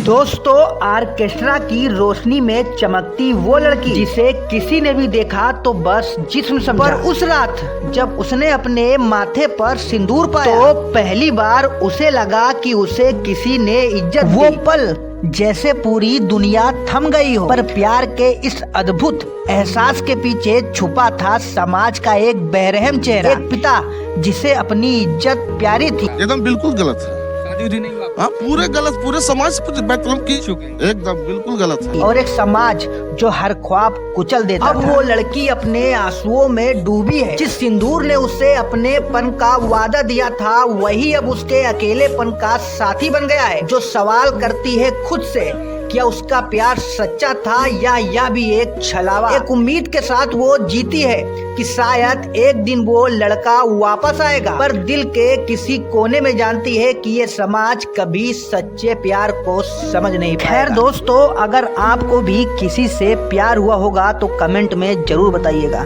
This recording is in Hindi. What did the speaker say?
दोस्तों, ऑर्केस्ट्रा की रोशनी में चमकती वो लड़की जिसे किसी ने भी देखा तो बस जिस्म समझा। पर उस रात जब उसने अपने माथे पर सिंदूर पाया तो पहली बार उसे लगा कि उसे किसी ने इज्जत दी। वो पल जैसे पूरी दुनिया थम गई हो। पर प्यार के इस अद्भुत एहसास के पीछे छुपा था समाज का एक बेरहम चेहरा, एक पिता जिसे अपनी इज्जत प्यारी थी। एकदम बिल्कुल गलत है। हाँ, पूरे गलत, पूरे समाज की एकदम बिल्कुल गलत है। और एक समाज जो हर ख्वाब कुचल देता अब था। वो लड़की अपने आंसुओं में डूबी है। जिस सिंदूर ने उसे अपनेपन का वादा दिया था वही अब उसके अकेलेपन का साथी बन गया है। जो सवाल करती है खुद से, क्या उसका प्यार सच्चा था या यह भी एक छलावा। एक उम्मीद के साथ वो जीती है कि शायद एक दिन वो लड़का वापस आएगा। पर दिल के किसी कोने में जानती है कि ये समाज कभी सच्चे प्यार को समझ नहीं पाएगा। खैर दोस्तों, अगर आपको भी किसी से प्यार हुआ होगा तो कमेंट में जरूर बताइएगा।